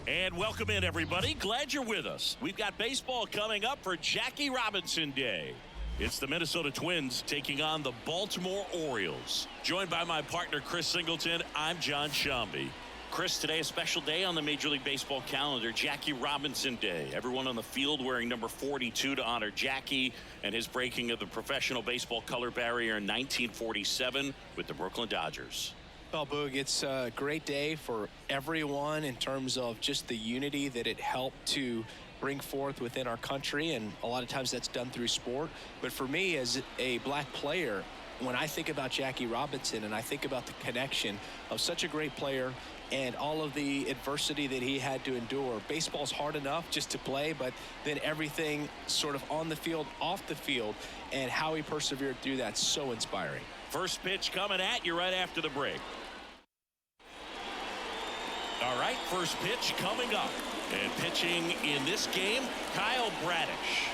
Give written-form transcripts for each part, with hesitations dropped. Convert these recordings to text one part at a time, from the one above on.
And welcome in, everybody. Glad you're with us. We've got baseball coming up for Jackie Robinson Day. It's the Minnesota Twins taking on the Baltimore Orioles. Joined by my partner, Chris Singleton, I'm John Shambi. Chris, today a special day on the Major League Baseball calendar, Jackie Robinson Day. Everyone on the field wearing number 42 to honor Jackie and his breaking of the professional baseball color barrier in 1947 with the Brooklyn Dodgers. Well, Boog, it's a great day for everyone in terms of just the unity that it helped to bring forth within our country, and a lot of times that's done through sport. But for me, as a black player, when I think about Jackie Robinson and I think about the connection of such a great player and all of the adversity that he had to endure, baseball's hard enough just to play, but then everything sort of on the field, off the field, and how he persevered through that, so inspiring. First pitch coming at you right after the break. All right, first pitch coming up. And pitching in this game, Kyle Bradish.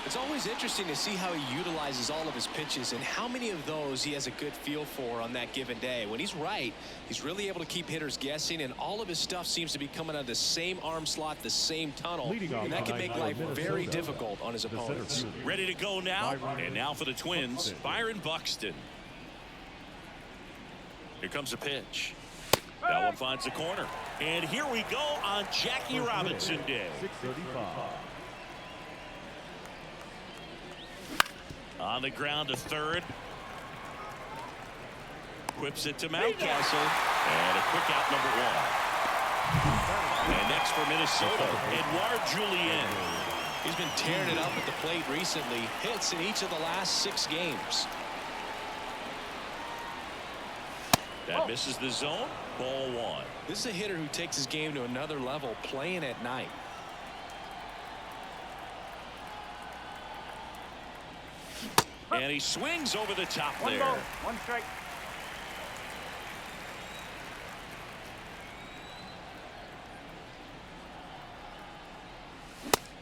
It's always interesting to see how he utilizes all of his pitches and how many of those he has a good feel for on that given day. When he's right, he's really able to keep hitters guessing, and all of his stuff seems to be coming out of the same arm slot, the same tunnel, and that can make life very difficult on his opponents. Ready to go now, and now for the Twins, Byron Buxton. Here comes a pitch. That one finds the corner. And here we go on Jackie Robinson Day. 635. On the ground to third. Whips it to Mountcastle. And a quick out, number one. And next for Minnesota, Edouard Julien. He's been tearing it up at the plate recently. Hits in each of the last 6 games. That misses the zone. Ball one. This is a hitter who takes his game to another level, playing at night. And he swings over the top there. 1 ball, 1 strike.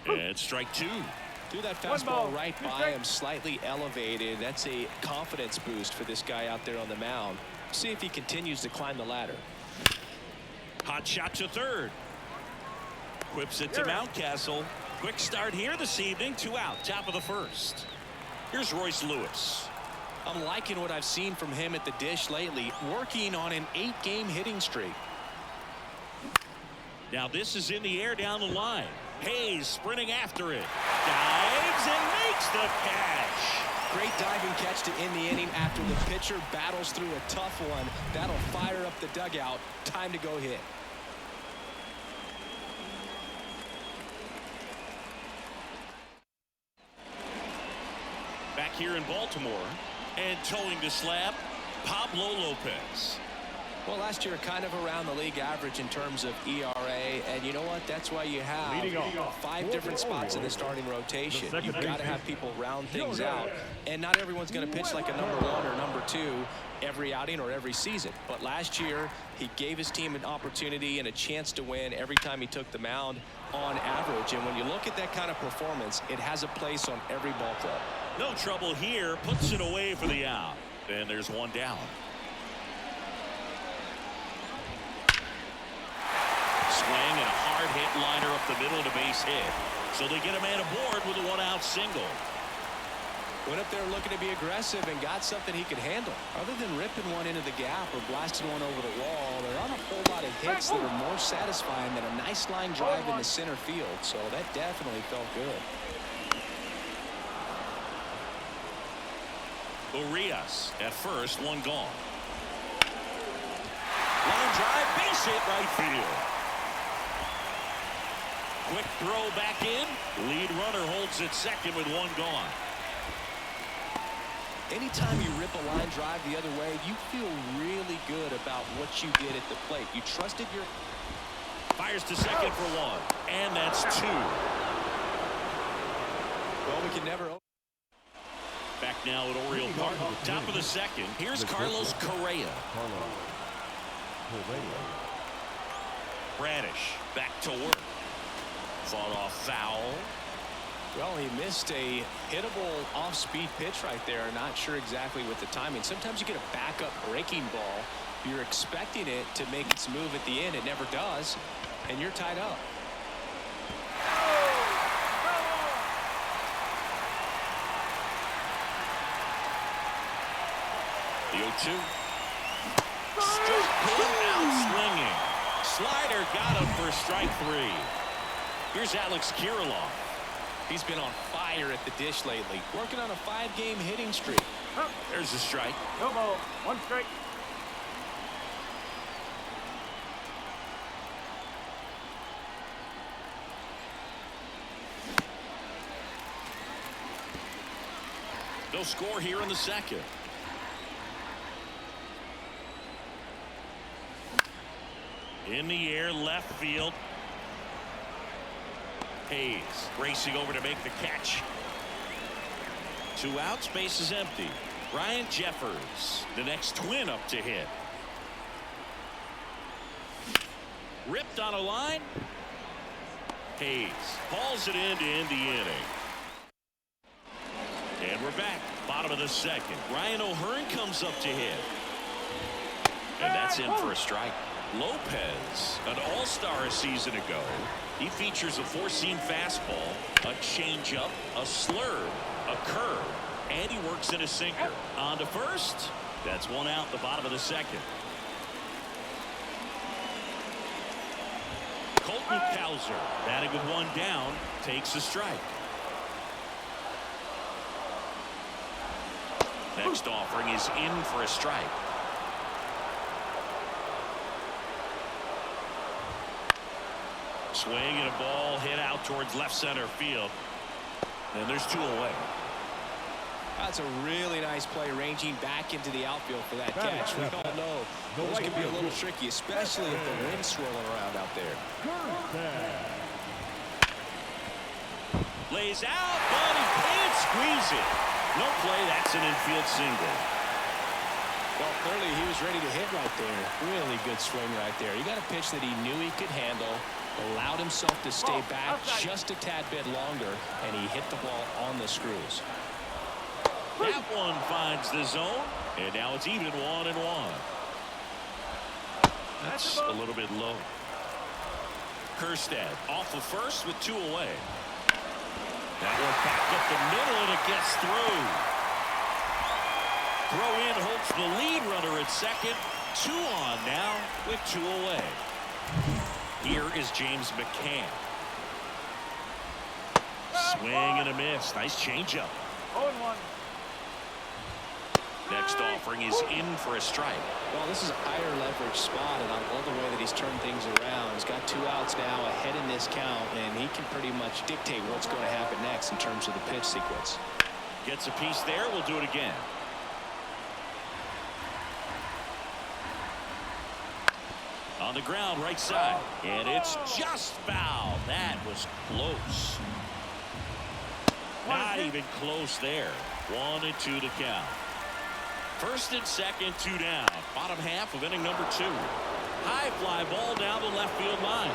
And strike 2. Threw that fastball right by him, slightly elevated. That's a confidence boost for this guy out there on the mound. See if he continues to climb the ladder. Hot shot to third. Whips it to Mountcastle. Quick start here this evening. 2 out, top of the first. Here's Royce Lewis. I'm liking what I've seen from him at the dish lately, working on an 8-game hitting streak. Now this is in the air down the line. Hayes sprinting after it. Dives and makes the catch. Great diving catch to end the inning after the pitcher battles through a tough one. That'll fire up the dugout. Time to go hit. Back here in Baltimore, and towing the slab, Pablo Lopez. Well, last year kind of around the league average in terms of ERA, and you know what? That's why you have 5 different spots in the starting rotation. You've got to have people round things out, and not everyone's going to pitch like a number 1 or number 2 every outing or every season. But last year, he gave his team an opportunity and a chance to win every time he took the mound on average. And when you look at that kind of performance, it has a place on every ball club. No trouble here, puts it away for the out. And there's one down. Swing and a hard hit liner up the middle to base hit. So they get a man aboard with a 1-out single. Went up there looking to be aggressive and got something he could handle. Other than ripping one into the gap or blasting one over the wall, there aren't a whole lot of hits that are more satisfying than a nice line drive in the center field. So that definitely felt good. Urias at first, 1 gone. Line drive, base hit right field. Quick throw back in. Lead runner holds it second with 1 gone. Anytime you rip a line drive the other way, you feel really good about what you did at the plate. You trusted your... Fires to second for 1. And that's 2. Well, we can never... Back now at Oriole Park, top of the second. Here's Carlos Correa. Bradish back to work. Fought off foul. Well, he missed a hittable off-speed pitch right there. Not sure exactly with the timing. Sometimes you get a backup breaking ball. You're expecting it to make its move at the end. It never does. and you're tied up. The 0-2. Struck him out swinging. Slider got him for strike 3. Here's Alex Kirilloff. He's been on fire at the dish lately, working on a 5-game hitting streak. There's a strike. No ball. 1 strike. No score here in the second. In the air, left field. Hayes racing over to make the catch. 2 outs, base is empty. Ryan Jeffers, the next Twin up to hit. Ripped on a line. Hayes hauls it in to end the inning. And we're back. Bottom of the second. Ryan O'Hearn comes up to hit. And that's in for a strike. Lopez, an all-star a season ago. He features a 4-seam fastball, a changeup, a slurve, a curve, and he works in a sinker. On to first. That's 1 out, the bottom of the second. Colton Cowser, batting with 1 down, takes a strike. Next offering is in for a strike. Swing and a ball hit out towards left center field. And there's 2 away. That's a really nice play, ranging back into the outfield for that catch. We all know those can be a little tricky, especially if the wind's swirling around out there. Lays out, but he can't squeeze it. No play, that's an infield single. Well, clearly he was ready to hit right there. Really good swing right there. He got a pitch that he knew he could handle, allowed himself to stay back just a tad bit longer, and he hit the ball on the screws. That one finds the zone, and now it's even 1-1. That's a little bit low. Kerstad off of first with 2 away. That one back up the middle, and it gets through. Throw in holds the lead runner at second. 2 on now with 2 away. Here is James McCann. Swing and a miss. Nice changeup. 0-1. Next offering is in for a strike. Well, this is a higher leverage spot, and I love the way that he's turned things around. He's got 2 outs now ahead in this count, and he can pretty much dictate what's going to happen next in terms of the pitch sequence. Gets a piece there. We'll do it again. On the ground, right side. And it's just foul. That was close. Not even close there. 1-2 to count. First and second, 2 down. Bottom half of inning number 2. High fly ball down the left field line.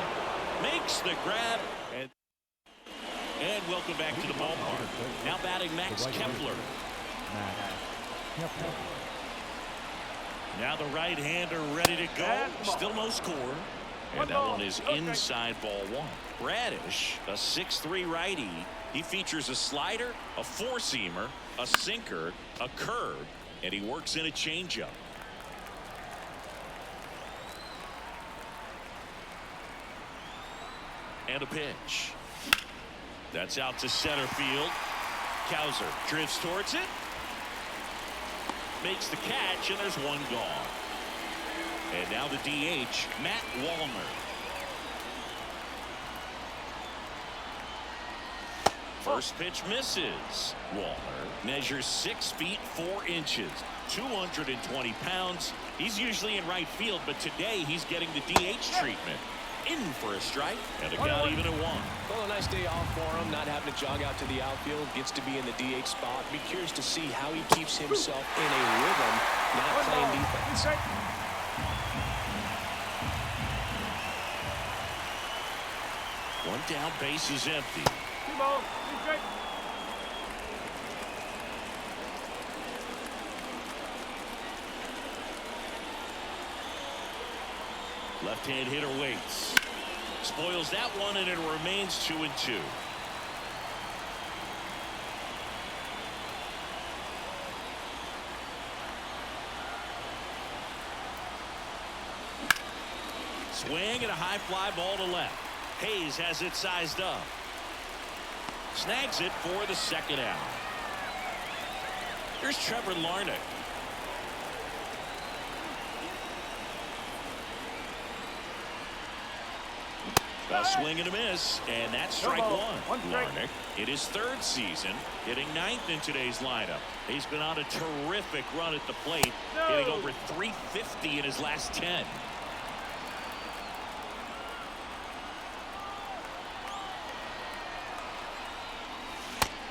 Makes the grab. And welcome back to the ballpark. Now batting Max Kepler. Now the right-hander ready to go. Still no score. And that one is inside ball 1. Bradish, a 6'3" righty. He features a slider, a 4-seamer, a sinker, a curve, and he works in a changeup. And a pitch. That's out to center field. Cowser drifts towards it. Makes the catch, and there's 1 gone. And now the DH, Matt Wallner. First pitch misses. Wallner measures 6 feet 4 inches, 220 pounds. He's usually in right field, but today he's getting the DH treatment. In for a strike, and it got even at 1. Well, a nice day off for him, not having to jog out to the outfield, gets to be in the DH spot. Be curious to see how he keeps himself in a rhythm, not playing defense. 1 down, base is empty. 2 balls, 2 strikes. Left-hand hitter waits. Spoils that one, and it remains 2-2. Swing and a high fly ball to left. Hayes has it sized up. Snags it for the second out. Here's Trevor Larnach. A swing and a miss, and that's strike one. Larnach, in his third season, hitting 9th in today's lineup. He's been on a terrific run at the plate, hitting over 350 in his last 10.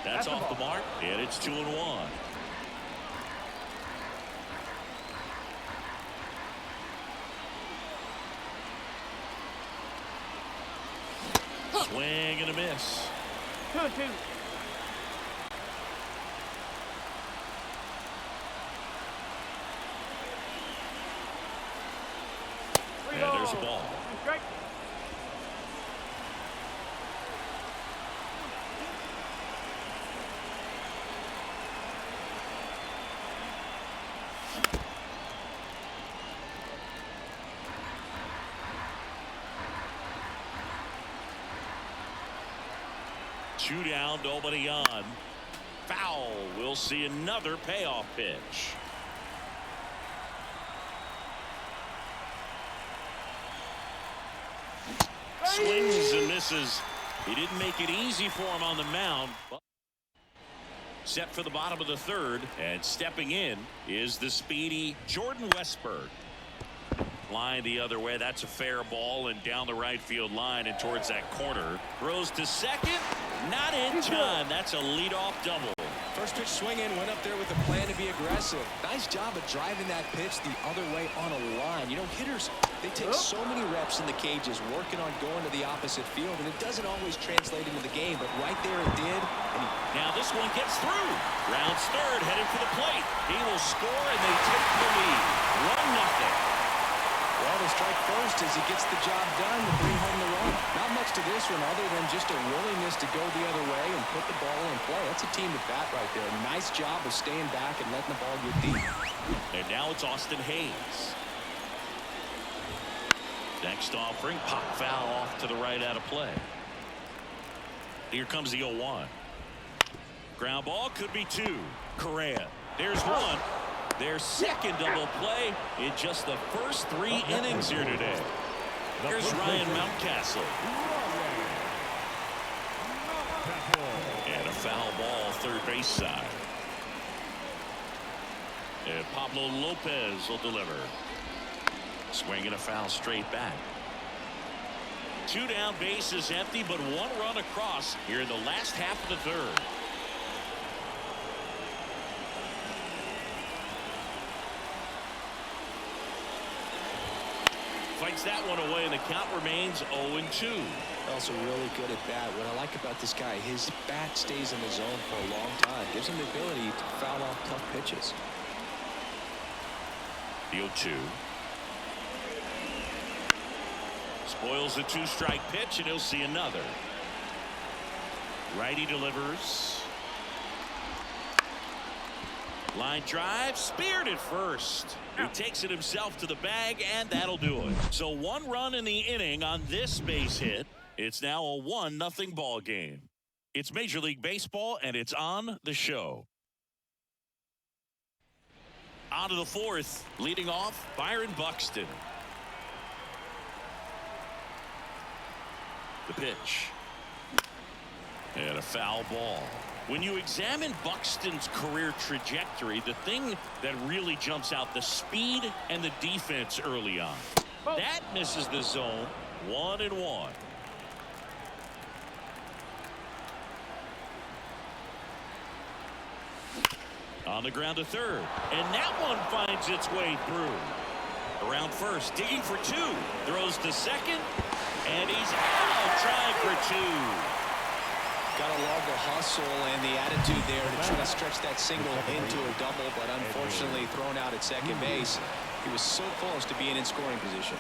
That's off the mark, and it's 2-1. Swing and a miss. 2-2. And there's a ball. Strike. Two down, nobody on. Foul. We'll see another payoff pitch. Swings and misses. He didn't make it easy for him on the mound. Set for the bottom of the third, and stepping in is the speedy Jordan Westburg. Line the other way. That's a fair ball, and down the right field line and towards that corner. Throws to second. Not in time. That's a leadoff double. First pitch swinging, went up there with a plan to be aggressive. Nice job of driving that pitch the other way on a line. You know, hitters, they take so many reps in the cages working on going to the opposite field, and it doesn't always translate into the game, but right there it did. Now this one gets through. Rounds third, headed for the plate. He will score, and they take the lead. 1-0. Well, the strike first as he gets the job done to bring home the run. Not much to this one other than just a willingness to go the other way and put the ball in play. That's a team at bat right there. Nice job of staying back and letting the ball get deep. And now it's Austin Hayes. Next offering, pop foul off to the right out of play. Here comes the 0-1. Ground ball, could be two. Correa. There's one. Their second double play in just the first 3 innings here today. Here's Ryan Mountcastle. And a foul ball third base side. And Pablo Lopez will deliver. Swinging a foul straight back. 2 down, bases empty, but 1 run across here in the last half of the third. Fights that one away, and the count remains 0-2. Also really good at bat. What I like about this guy, his bat stays in the zone for a long time. Gives him the ability to foul off tough pitches. The 0-2. Spoils the 2-strike pitch, and he'll see another. Righty delivers. Line drive, speared at first. He takes it himself to the bag, and that'll do it. So 1 run in the inning on this base hit. It's now a 1-0 ball game. It's Major League Baseball, and it's on the show. On to the 4th, leading off Byron Buxton. The pitch. And a foul ball. When you examine Buxton's career trajectory, the thing that really jumps out, the speed and the defense early on. That misses the zone. 1-1. On the ground to third, and that one finds its way through. Around first, digging for 2. Throws to second, and he's out trying for 2. Got to love the hustle and the attitude there to try to stretch that single into a double, but unfortunately thrown out at second base. He was so close to being in scoring position.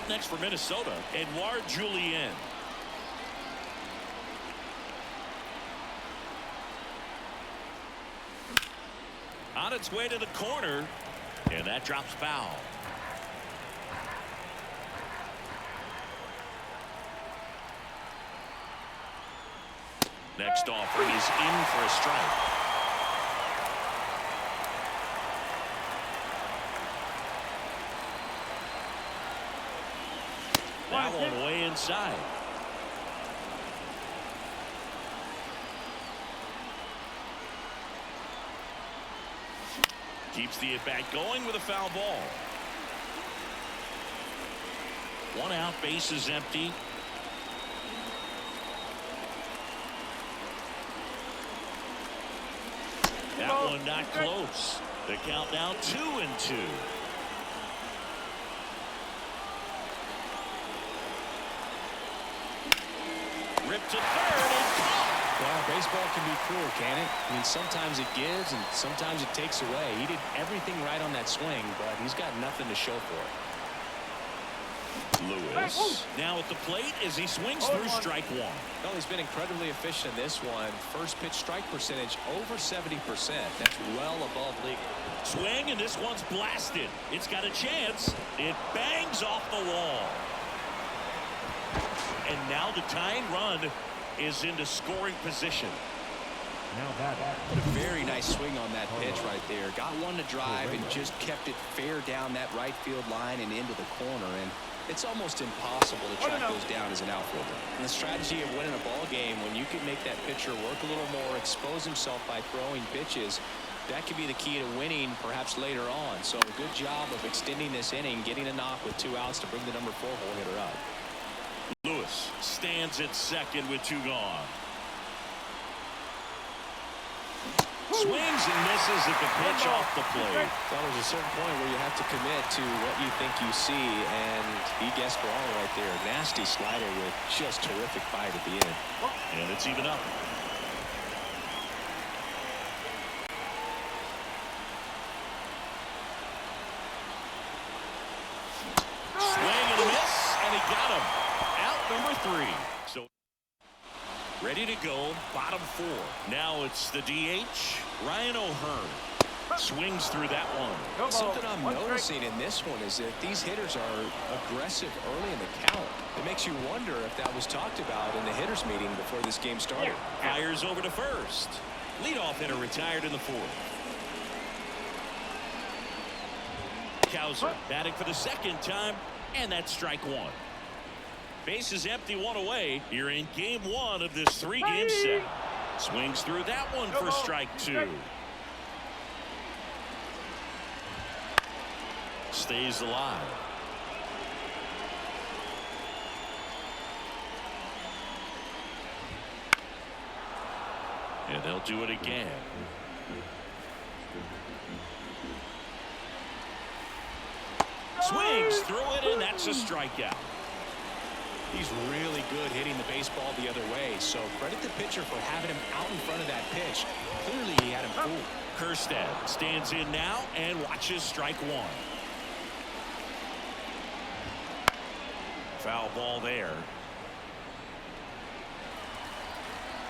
next for Minnesota, Edouard Julien. On its way to the corner, and that drops foul. Next offering is in for a strike. That one way inside. Keeps the at-bat going with a foul ball. One out, base is empty. That one not close. The count now 2-2. Ripped to third and caught. Well, baseball can be cruel, can it? I mean, sometimes it gives and sometimes it takes away. He did everything right on that swing, but he's got nothing to show for it. Lewis now at the plate as he swings through strike one. Well, he's been incredibly efficient in this one. First pitch strike percentage over 70%. That's well above league. Swing, and this one's blasted. It's got a chance. It bangs off the wall. And now the tying run is into scoring position. What a very nice swing on that pitch right there. Got one to drive and just kept it fair down that right field line and into the corner. And it's almost impossible to track those down as an outfielder. And the strategy of winning a ball game, when you can make that pitcher work a little more, expose himself by throwing pitches, that could be the key to winning perhaps later on. So a good job of extending this inning, getting a knock with 2 outs to bring the number 4 hole hitter up. Lewis stands at second with 2 gone. Swings and misses at the pitch off the plate. Well, there's a certain point where you have to commit to what you think you see, and he guessed wrong right there. Nasty slider with just terrific bite at the end. And it's even up. Swing and a miss, and he got him. Out number 3. So ready to go, bottom 4. Now it's the DH, Ryan O'Hearn. Swings through that one. Something I'm noticing in this one is that these hitters are aggressive early in the count. It makes you wonder if that was talked about in the hitters meeting before this game started. Fires over to first. Leadoff hitter retired in the 4th. Cowser batting for the 2nd time, and that's strike 1. Base is empty, 1 away. You're in game 1 of this 3-game set. Swings through that one for strike 2. Stays alive. And they'll do it again. Swings through it, and that's a strikeout. He's really good hitting the baseball the other way, so credit the pitcher for having him out in front of that pitch. Clearly he had him fooled. Kerstad stands in now and watches strike 1. Foul ball there.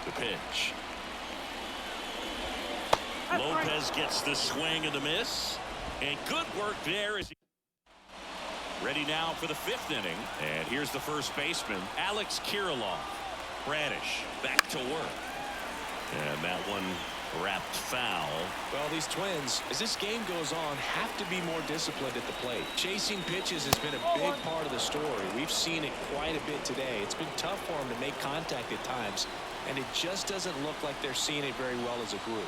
The pitch. Lopez gets the swing and the miss, and good work there as he ready now for the 5th inning. And here's the first baseman, Alex Kirilloff. Bradish back to work. And that one wrapped foul. Well, these Twins, as this game goes on, have to be more disciplined at the plate. Chasing pitches has been a big part of the story. We've seen it quite a bit today. It's been tough for them to make contact at times, and it just doesn't look like they're seeing it very well as a group.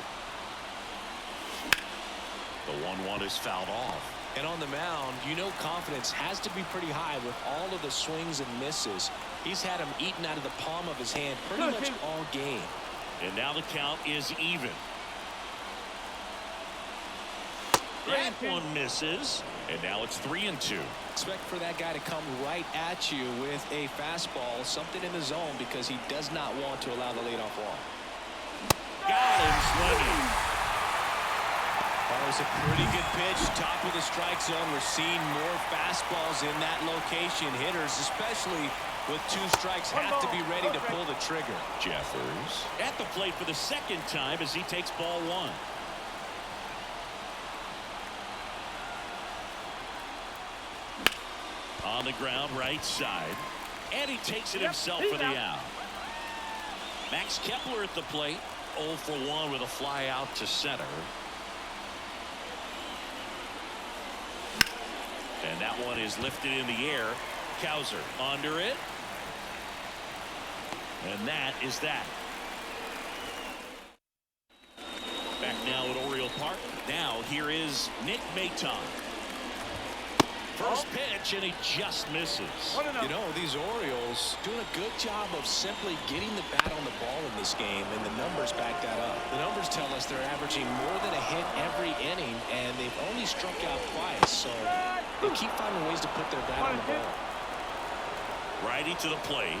The 1-1 is fouled off. And on the mound, you know confidence has to be pretty high with all of the swings and misses. He's had them eaten out of the palm of his hand pretty much all game. And now the count is even. That one misses. And now it's 3-2. Expect for that guy to come right at you with a fastball, something in the zone, because he does not want to allow the leadoff walk. Got him swinging. That was a pretty good pitch, top of the strike zone. We're seeing more fastballs in that location. Hitters, especially with 2 strikes, have to be ready to pull the trigger. Jeffers at the plate for the second time as he takes ball 1. On the ground, right side. And he takes it himself for the out. Max Kepler at the plate. 0 for 1 with a fly out to center. And that one is lifted in the air. Cowser under it. And that is that. Back now at Oriole Park. Now here is Nick Maton. First pitch, and he just misses. You know, these Orioles doing a good job of simply getting the bat on the ball in this game, and the numbers back that up. The numbers tell us they're averaging more than a hit every inning, and they've only struck out twice, so they keep finding ways to put their bat on the ball. Righty to the plate.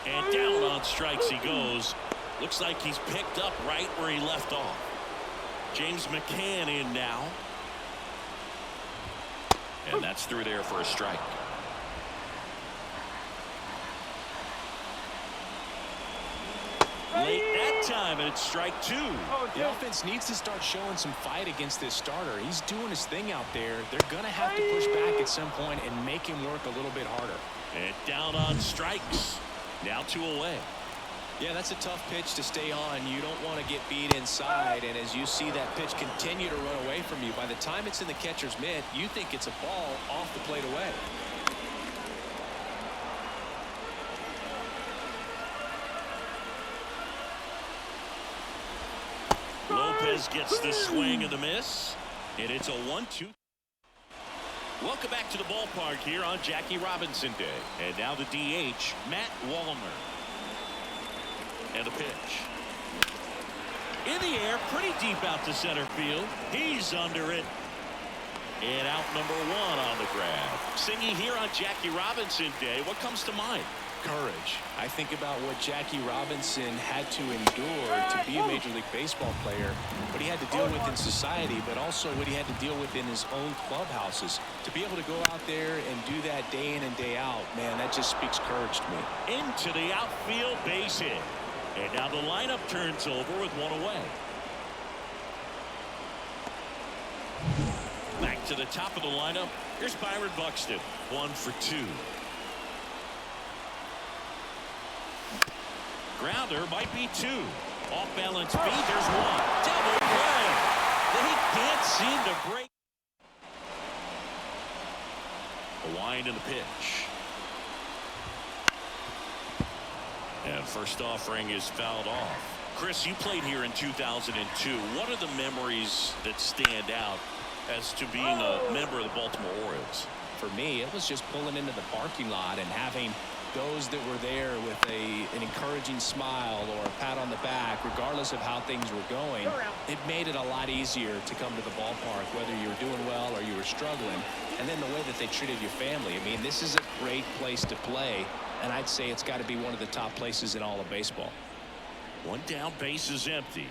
And down on strikes he goes. Looks like he's picked up right where he left off. James McCann in now. And that's through there for a strike. Late that time, and it's strike 2. The offense needs to start showing some fight against this starter. He's doing his thing out there. They're going to have to push back at some point and make him work a little bit harder. And down on strikes. Now 2 away. Yeah, that's a tough pitch to stay on. You don't want to get beat inside, and as you see that pitch continue to run away from you, by the time it's in the catcher's mitt, you think it's a ball off the plate away. Lopez gets the swing and the miss, and it's a 1-2. Welcome back to the ballpark here on Jackie Robinson Day. And now the DH, Matt Wallner. And the pitch. In the air, pretty deep out to center field. He's under it. And out number 1 on the grab. Singing here on Jackie Robinson Day, what comes to mind? Courage. I think about what Jackie Robinson had to endure to be a Major League Baseball player, what he had to deal with in society, but also what he had to deal with in his own clubhouses. To be able to go out there and do that day in and day out, man, that just speaks courage to me. Into the outfield, base hit. And now the lineup turns over with 1 away. Back to the top of the lineup. Here's Byron Buxton. 1 for 2. Grounder might be 2. Off balance beat. There's 1. Double play. He can't seem to break. A wind in the pitch. And first offering is fouled off. Chris, you played here in 2002. What are the memories that stand out as to being a member of the Baltimore Orioles? For me, it was just pulling into the parking lot and having those that were there with an encouraging smile or a pat on the back, regardless of how things were going. It made it a lot easier to come to the ballpark, whether you were doing well or you were struggling. And then the way that they treated your family. I mean, this is a great place to play, and I'd say it's got to be one of the top places in all of baseball. 1 down, base is empty.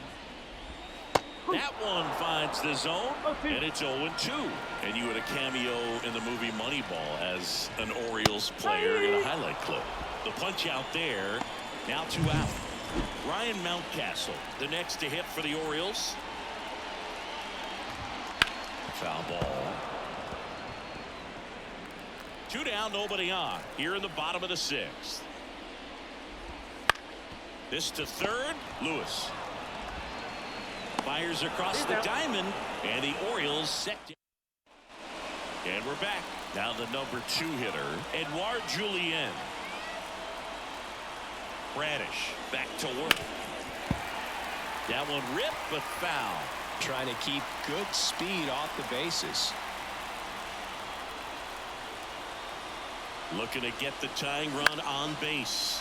That one finds the zone, and it's 0-2. And you had a cameo in the movie Moneyball as an Orioles player in a highlight clip. The punch out there, now 2 out. Ryan Mountcastle, the next to hit for the Orioles. Foul ball. 2 down, nobody on. Here in the bottom of the 6th. This to third, Lewis. Fires across the diamond, and the Orioles set. And we're back. Now the number 2 hitter, Edouard Julien. Radish back to work. That one ripped, but foul. Trying to keep good speed off the bases. Looking to get the tying run on base.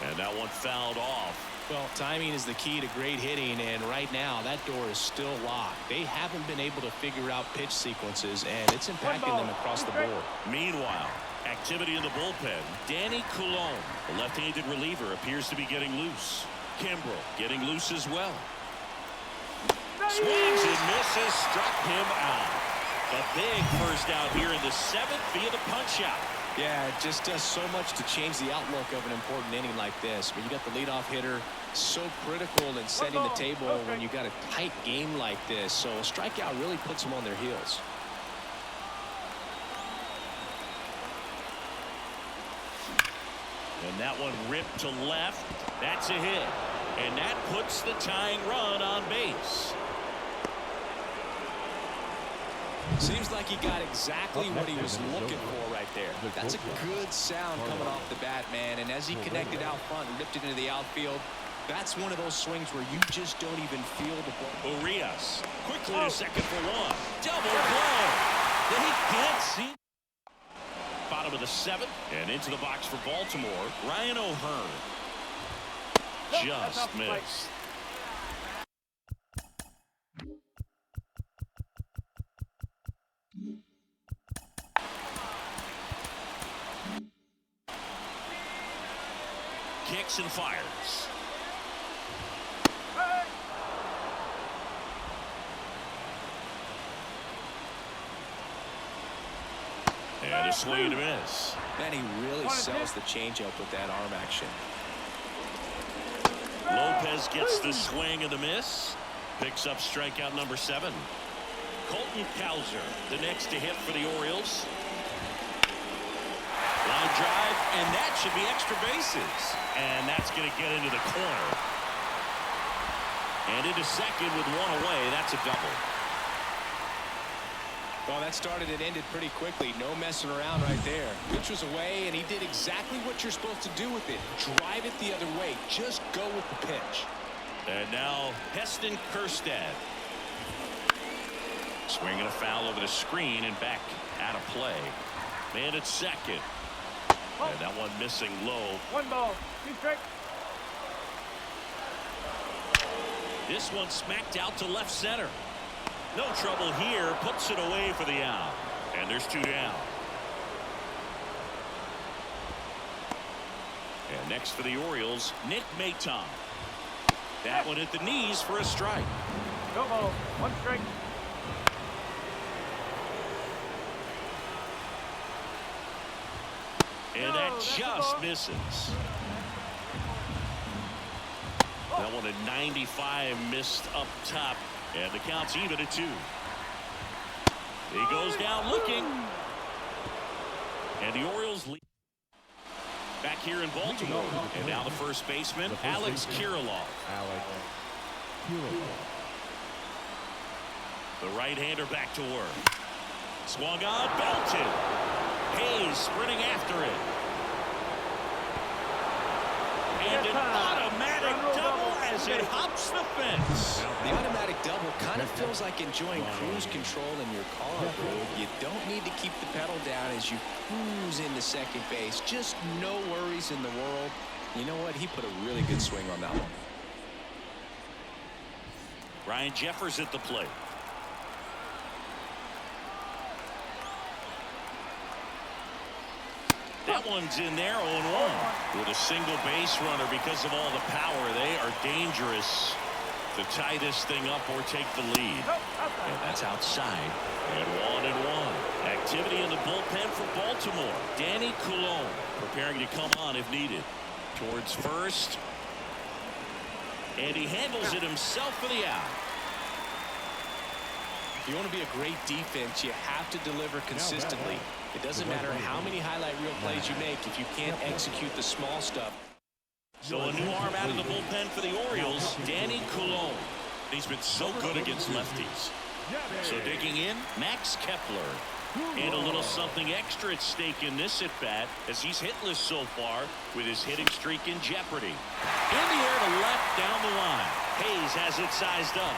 And that one fouled off. Well, timing is the key to great hitting, and right now that door is still locked. They haven't been able to figure out pitch sequences, and it's impacting them across the board. Meanwhile, activity in the bullpen. Danny Coulombe, the left-handed reliever, appears to be getting loose. Kimbrel getting loose as well. Swings and misses, struck him out. A big first out here in the 7th via the punch out. Yeah, it just does so much to change the outlook of an important inning like this. When you got the leadoff hitter, so critical in setting the table when you got a tight game like this. So a strikeout really puts them on their heels. And that one ripped to left. That's a hit. And that puts the tying run on base. Seems like he got exactly what he was looking for right there. That's a good sound coming off the bat, man. And as he connected out front and ripped it into the outfield, that's one of those swings where you just don't even feel the ball. Urias quickly to second for one. Double play. They can't see. Bottom of the 7th and into the box for Baltimore. Ryan O'Hearn just missed. Kicks and fires. And a swing and a miss. Man, he really sells the changeup with that arm action. Lopez gets the swing and the miss. Picks up strikeout number 7. Colton Cowser, the next to hit for the Orioles. Line drive, and that should be extra bases. And that's going to get into the corner. And into second with one away. That's a double. Well, that started and ended pretty quickly. No messing around right there. Pitch was away, and he did exactly what you're supposed to do with it. Drive it the other way. Just go with the pitch. And now Heston Kjerstad. Swinging a foul over the screen and back out of play. Man at second. And that one missing low. 1 ball, 2 strikes. This one smacked out to left center. No trouble here. Puts it away for the out. And there's 2 down. And next for the Orioles, Nick Maton. That one at the knees for a strike. No ball, 1 strike. And that just misses. That one at 95 missed up top. And the count's even at 2. He goes down looking. And the Orioles lead. Back here in Baltimore. And now the first baseman, Alex Kirilloff. The right-hander back to work. Swung on, belted. Hayes sprinting after it. And an automatic double as it hops the fence. The automatic double kind of feels like enjoying cruise control in your car. You don't need to keep the pedal down as you cruise into second base. Just no worries in the world. You know what? He put a really good swing on that one. Ryan Jeffers at the plate. That one's in there, 0-1. With a single base runner because of all the power, they are dangerous to tie this thing up or take the lead. And that's outside. And 1-1. Activity in the bullpen for Baltimore. Danny Coulombe preparing to come on if needed. Towards first. And he handles it himself for the out. If you want to be a great defense, you have to deliver consistently. It doesn't matter how many highlight reel plays you make if you can't execute the small stuff. So a new arm out of the bullpen for the Orioles, Danny Coulombe. He's been so good against lefties. So digging in, Max Kepler. And a little something extra at stake in this at-bat as he's hitless so far with his hitting streak in jeopardy. In the air to left down the line. Hayes has it sized up.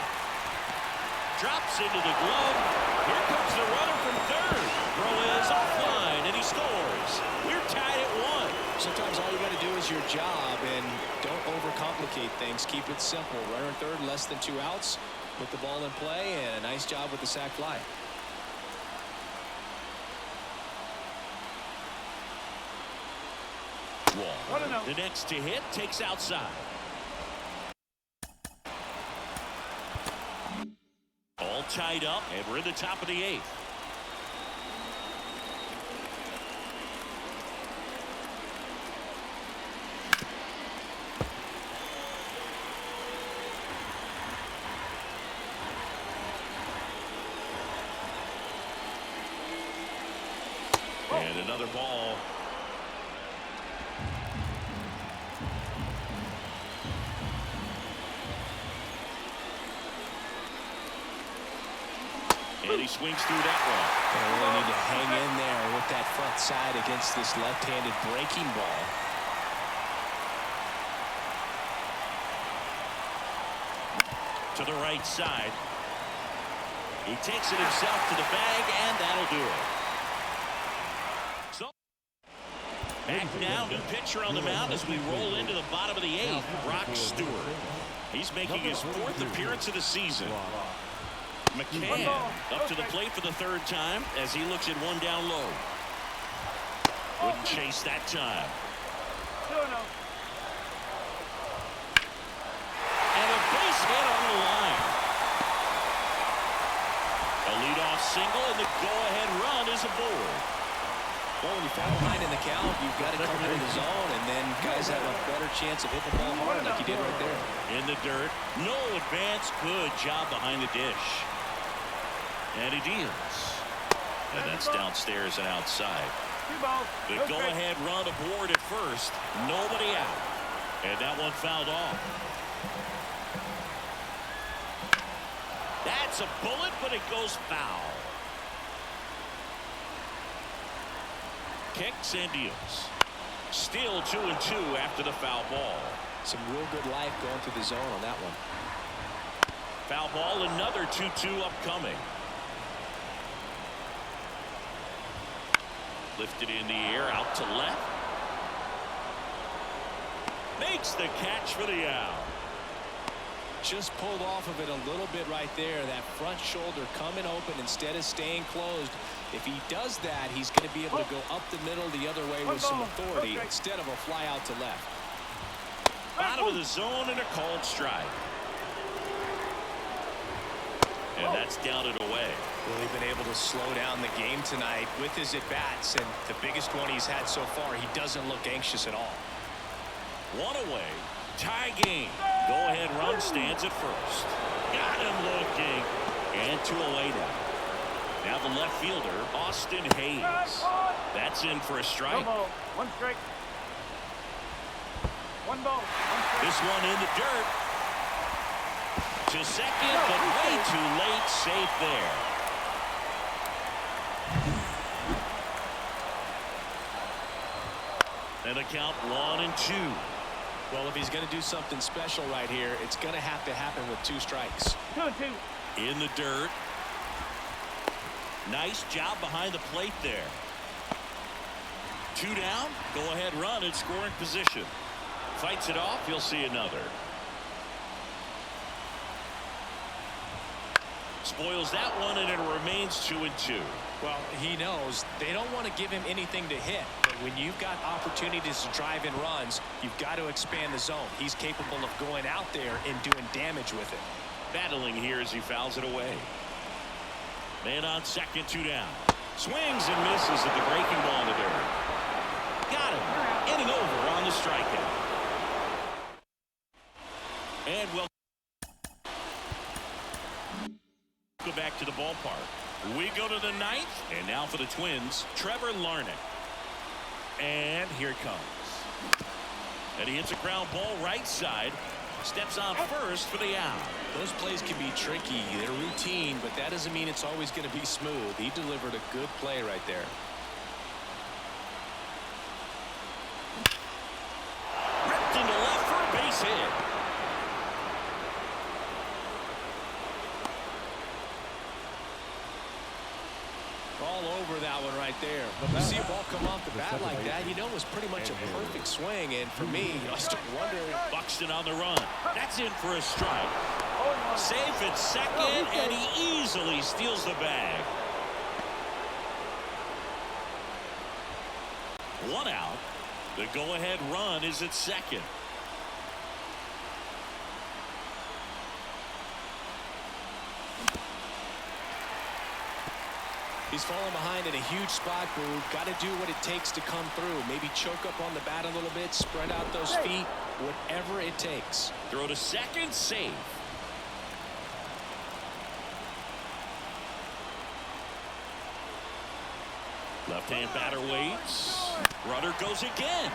Drops into the glove. Here comes the runner from third. Throw is offline, and he scores. We're tied at 1. Sometimes all you got to do is your job, and don't overcomplicate things. Keep it simple. Runner third, less than 2 outs. Put the ball in play, and a nice job with the sac fly. The next to hit takes outside. tied up, and we're in the top of the 8th. And another ball. And he swings through that one. They really need to hang in there with that front side against this left-handed breaking ball. To the right side. He takes it himself to the bag, and that'll do it. So, back now, new pitcher on the mound as we roll into the bottom of the 8th, Brock Stewart. He's making his 4th appearance of the season. McCann up to the plate for the 3rd time as he looks at one down low. Wouldn't chase that time. And a base hit on the line. A leadoff single, and the go-ahead run is aboard. Well, when you fall behind in the count, you've got to come into the zone, and then guys have a better chance of hitting the ball hard like you did right there. In the dirt. No advance. Good job behind the dish. And he deals. And that's downstairs and outside. The go-ahead run aboard at first. Nobody out. And that one fouled off. That's a bullet, but it goes foul. Kicks and deals. Still 2-2 after the foul ball. Some real good life going through the zone on that one. Foul ball, another 2-2 upcoming. Lifted in the air, out to left. Makes the catch for the out. Just pulled off of it a little bit right there. That front shoulder coming open instead of staying closed. If he does that, he's going to be able to go up the middle the other way with some authority instead of a fly out to left. Bottom of the zone and a called strike. And that's down and away. Really been able to slow down the game tonight with his at-bats, and the biggest one he's had so far, he doesn't look anxious at all. One away. Tie game. Go-ahead run stands at first. Got him looking. And 2 away now. Now the left fielder, Austin Hayes. That's in for a strike. 1 strike. 1 ball. 1 strike. This one in the dirt. To second, but way too late. Safe there. And the count 1-2. Well, if he's going to do something special right here, it's going to have to happen with 2 strikes. 2-2. In the dirt. Nice job behind the plate there. 2 down. Go ahead run in scoring position. Fights it off. You'll see another. Spoils that one, and it remains 2-2. Well, he knows they don't want to give him anything to hit. But when you've got opportunities to drive in runs, you've got to expand the zone. He's capable of going out there and doing damage with it. Battling here as he fouls it away. Man on second, 2 down. Swings and misses at the breaking ball in the dirt. Got him. Inning over on the strikeout. And we'll go back to the ballpark. We go to the 9th, and now for the Twins, Trevor Larnach. And here it comes. And he hits a ground ball right side. Steps on first for the out. Those plays can be tricky. They're routine, but that doesn't mean it's always going to be smooth. He delivered a good play right there. Ripped into left for a base hit. All over that one right there. But to see a ball come off the bat like that, you know, it was pretty much a perfect swing. And for me, I start wondering. Buxton on the run. That's in for a strike. Safe at second, and he easily steals the bag. 1 out. The go-ahead run is at second. He's falling behind in a huge spot, but we've got to do what it takes to come through. Maybe choke up on the bat a little bit, spread out those feet, whatever it takes. Throw to second, safe. Left-hand batter waits. Runner goes again.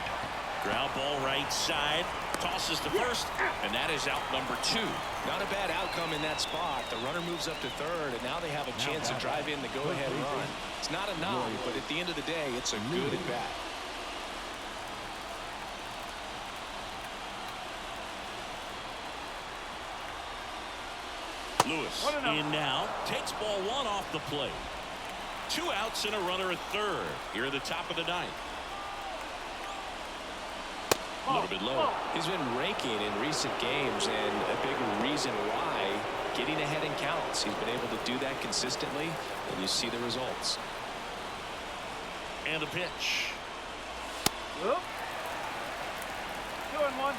Ground ball right side. Tosses to first, and that is out number 2. Not a bad outcome in that spot. The runner moves up to third, and now they have a chance to drive in the go-ahead run. It's not a knock, but at the end of the day, it's a good at-bat. Lewis in now. Takes ball 1 off the plate. 2 outs and a runner at third. Here at the top of the 9th. A little bit low. He's been raking in recent games, and a big reason why, getting ahead in counts. He's been able to do that consistently, and you see the results. And a pitch. 2-1.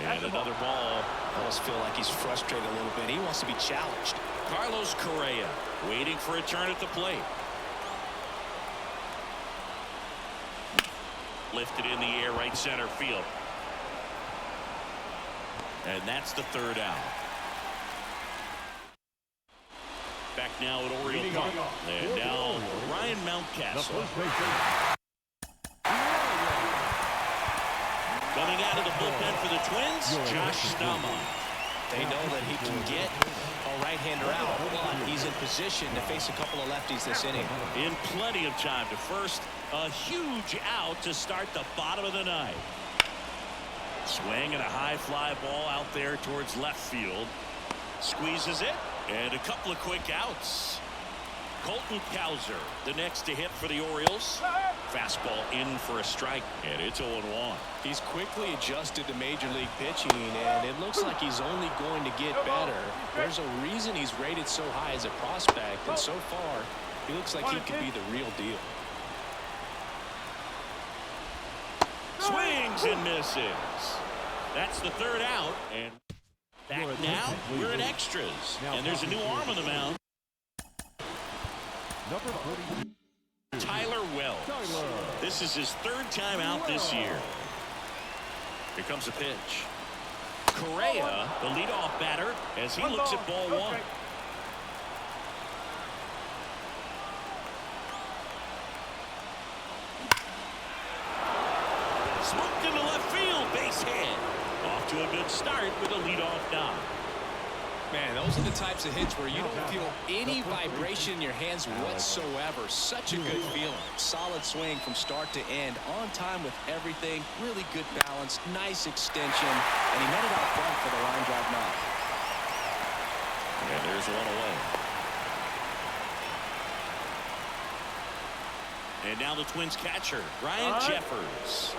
And another ball. I almost feel like he's frustrated a little bit. He wants to be challenged. Carlos Correa waiting for a turn at the plate. Lifted in the air, right center field. And that's the 3rd out. Back now at Orioles Park. And now Ryan Mountcastle. Coming out of the bullpen for the Twins, Josh Staumont. They know that he can get a right-hander out, but he's in position to face a couple of lefties this inning. In plenty of time to first. A huge out to start the bottom of the 9th. Swing and a high fly ball out there towards left field. Squeezes it, and a couple of quick outs. Colton Cowser, the next to hit for the Orioles. Fastball in for a strike, and it's 0-1. He's quickly adjusted to major league pitching, and it looks like he's only going to get better. There's a reason he's rated so high as a prospect, and so far, he looks like he could be the real deal. Swings and misses. That's the 3rd out, and back now, we're in extras, and there's a new arm on the mound. Number 40. Tyler Wells. This is his 3rd time out this year. Here comes a pitch. Correa, the leadoff batter, as he looks at ball 1. Smoked into left field, base hit. Off to a good start with a leadoff knock. Man, those are the types of hits where you don't feel any vibration in your hands whatsoever. Such a good feeling. Solid swing from start to end. On time with everything. Really good balance. Nice extension. And he met it out front for the line drive knock. And there's one away. And now the Twins catcher, Ryan Jeffers.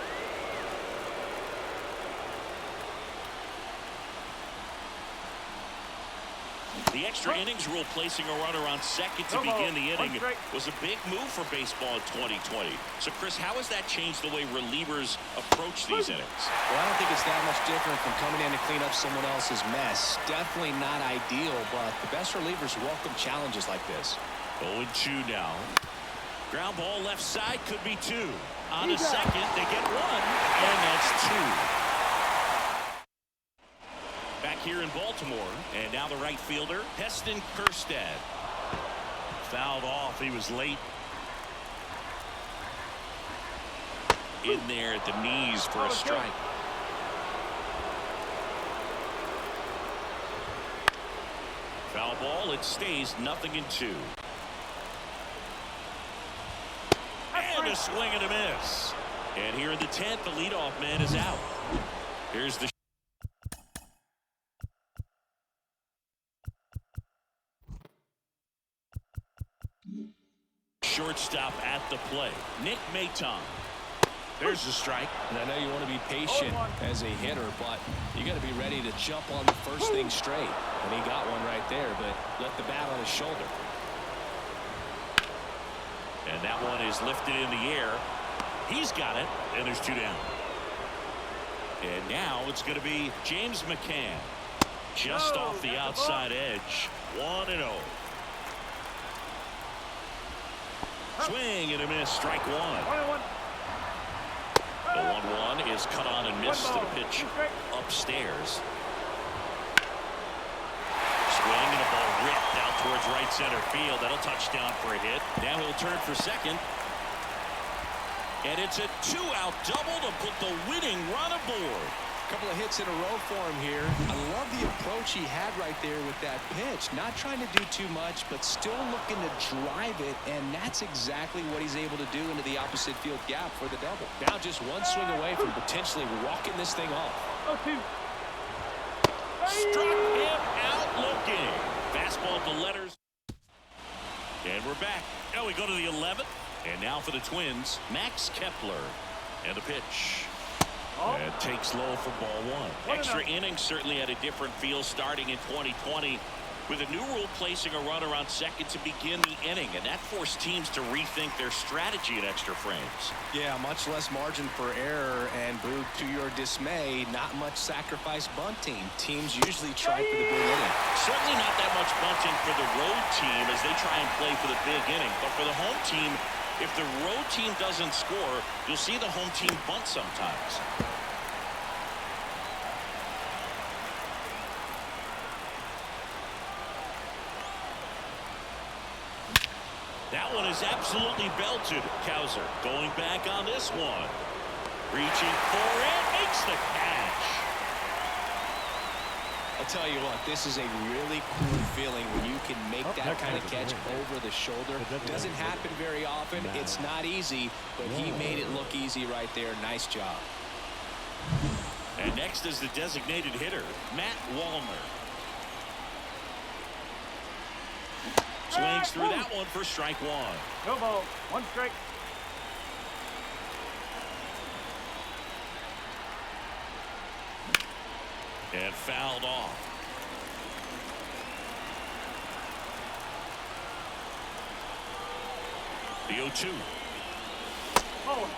The extra innings rule placing a runner on second to begin the inning was a big move for baseball in 2020. So, Chris, how has that changed the way relievers approach these innings? Well, I don't think it's that much different from coming in to clean up someone else's mess. Definitely not ideal, but the best relievers welcome challenges like this. 0-2 now. Ground ball left side, could be 2. On a second, they get 1, and that's 2. Back here in Baltimore, and now the right fielder, Heston Kjerstad. Fouled off, he was late. In there at the knees for a strike. Foul ball, it stays 0-2. And a swing and a miss. And here in the 10th, the leadoff man is out. Here's the shortstop at the plate, Nick Maton. There's the strike. And I know you want to be patient as a hitter, but you got to be ready to jump on the first thing straight. And he got one right there, but left the bat on his shoulder. And that one is lifted in the air. He's got it, and there's 2 down. And now it's going to be James McCann. Just off the outside edge. 1-0. Swing and a miss. Strike one. 1-1. The 1-1 is cut on and missed to the pitch upstairs. Swing and a ball ripped out towards right center field. That'll touch down for a hit. Now he'll turn for second. And it's a 2-out double to put the winning run aboard. A couple of hits in a row for him here. I love the approach he had right there with that pitch. Not trying to do too much, but still looking to drive it, and that's exactly what he's able to do into the opposite field gap for the double. Now just one swing away from potentially walking this thing off. 0-2. Struck him out looking. Fastball to letters. And we're back. Now we go to the 11th. And now for the Twins, Max Kepler. And the pitch. And takes low for ball one. Extra innings certainly had a different feel starting in 2020 with a new rule placing a runner on second to begin the inning, and that forced teams to rethink their strategy in extra frames. Yeah, much less margin for error, and Brew, to your dismay, not much sacrifice bunting. Teams usually try for the big inning. Certainly not that much bunting for the road team as they try and play for the big inning, but for the home team, if the road team doesn't score, you'll see the home team bunt sometimes. That one is absolutely belted. Cowser going back on this one. Reaching for it. Makes the catch. I'll tell you what, this is a really cool feeling when you can make that kind of catch over the shoulder. It doesn't happen very often. It's not easy, but he made it look easy right there. Nice job. And next is the designated hitter, Matt Wallner. Swings through that one for strike one. No ball. 1 strike. And fouled off. The 0-2. Oh.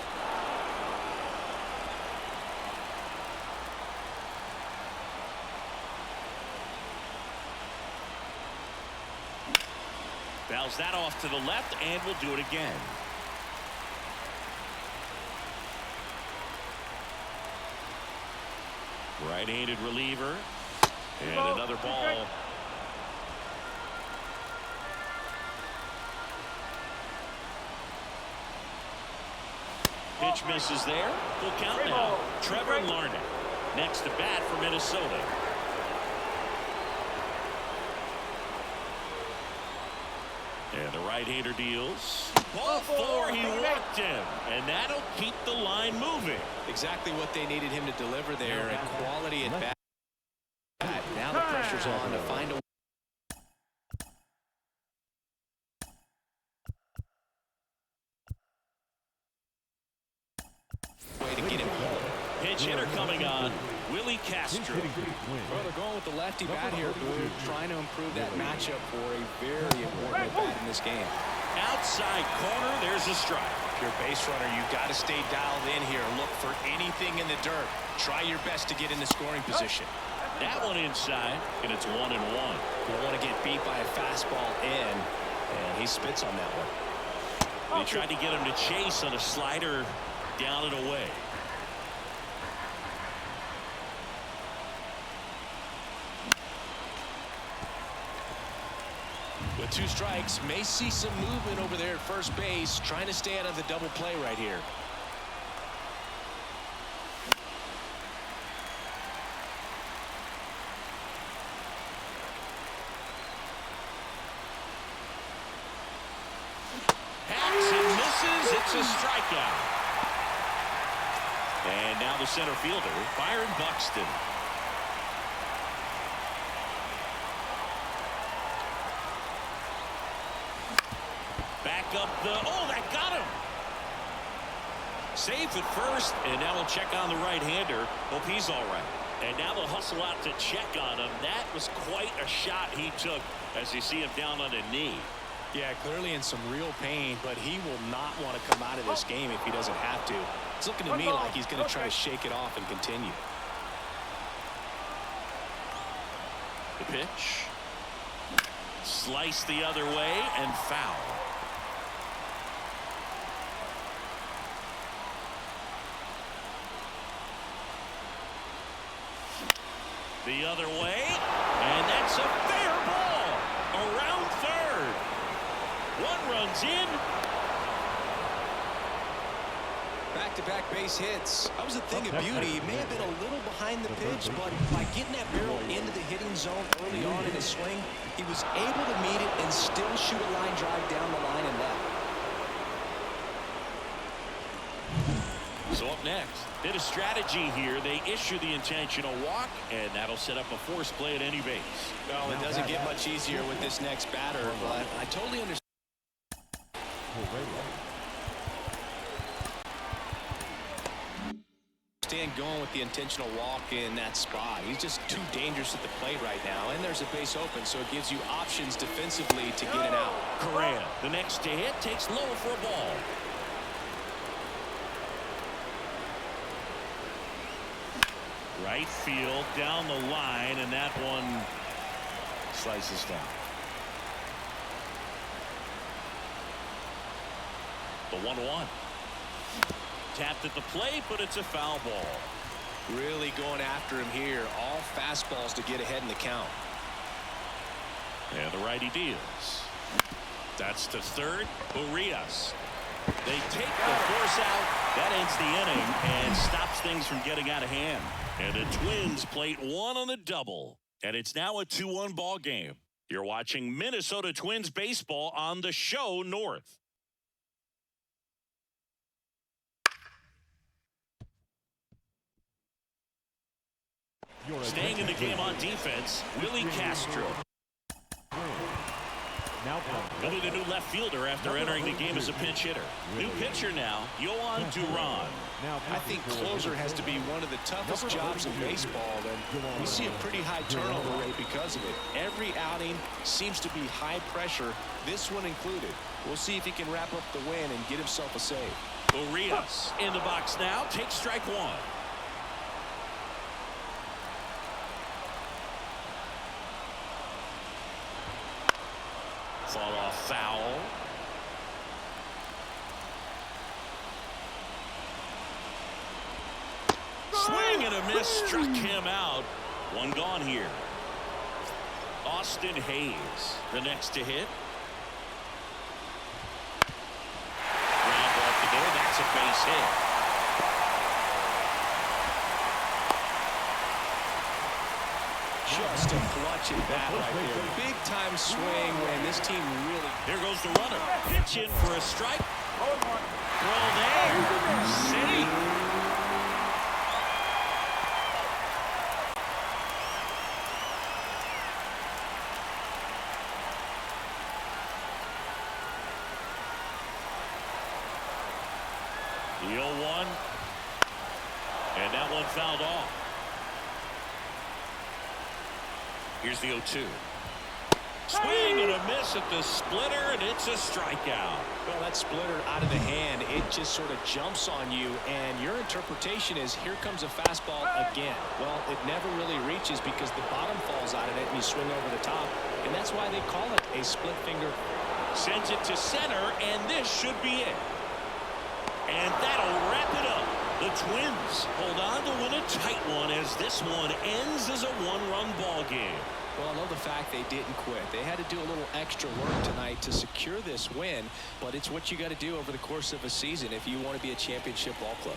Fouls that off to the left, and we'll do it again. Right-handed reliever. And another ball. Pitch misses there. Full count now. Trevor Larnach next to bat for Minnesota. And the right-hander deals. Ball 4, he walked him. And that'll keep the line moving. Exactly what they needed him to deliver there. And quality at bat. Now the pressure's on to find a way to get him home. Pinch hitter coming on. Willie Castro. Well, they're going with the lefty bat here, Blue, trying to improve that matchup for a very important bat in this game. Outside corner, there's a strike. If you're a base runner, you've got to stay dialed in here. Look for anything in the dirt. Try your best to get in the scoring position. That one inside, and it's 1-1. You don't want to get beat by a fastball in, and he spits on that one. They tried to get him to chase on a slider down and away. With 2 strikes, may see some movement over there at first base, trying to stay out of the double play right here. Hacks and misses. It's a strikeout. And now the center fielder, Byron Buxton. Back up the, oh, that got him. Safe at first, and now we'll check on the right-hander. Hope he's all right. And now they'll hustle out to check on him. That was quite a shot he took as you see him down on a knee. Yeah, clearly in some real pain, but he will not want to come out of this game if he doesn't have to. It's looking to me like he's going to try to shake it off and continue. The pitch. Slice the other way and foul. The other way, and that's a fair ball. Around third. One runs in. Back-to-back base hits. That was a thing of beauty. He may have been a little behind the pitch, but by getting that barrel into the hitting zone early on in his swing, he was able to meet it and still shoot a line drive down the line and left. So up next, bit of strategy here. They issue the intentional walk, and that'll set up a force play at any base. Well, it doesn't get much easier with this next batter, but I totally understand. Going with the intentional walk in that spot. He's just too dangerous at the plate right now, and there's a base open, so it gives you options defensively to get it out. Correa, the next to hit, takes low for a ball. Right field down the line, and that one slices down. The 1-1. Tapped at the plate, but it's a foul ball. Really going after him here. All fastballs to get ahead in the count. And the righty deals. That's to third. Urias. They take the force out. That ends the inning and stops things from getting out of hand. And the Twins plate one on the double. And it's now a 2-1 ball game. You're watching Minnesota Twins baseball on the show North. Staying in the game on defense, Willie Castro. Willie, the new left fielder after entering the game as a pinch hitter. New pitcher now, Edouard Julien. I think closer has to be one of the toughest jobs in baseball, and we see a pretty high turnover rate because of it. Every outing seems to be high pressure, this one included. We'll see if he can wrap up the win and get himself a save. Urias in the box now, takes strike one. Fall off foul. Swing and a miss, struck him out. One gone here. Austin Hayes, the next to hit. Ground off the door, that's a base hit. Just a clutch at bat right there. Big time swing when this team really. Here goes the runner. Pitch in for a strike. Throw there. Safe. The 0-1. And that one fouled off. Here's the 0-2. Swing and a miss at the splitter, and it's a strikeout. Well, that splitter out of the hand, it just sort of jumps on you, and your interpretation is here comes a fastball again. Well, it never really reaches because the bottom falls out of it and you swing over the top, and that's why they call it a split finger. Sends it to center, and this should be it. And that'll wrap it up. The Twins hold on to win a tight one as this one ends as a one-run ball game. Well, I love the fact they didn't quit. They had to do a little extra work tonight to secure this win, but it's what you got to do over the course of a season if you want to be a championship ball club.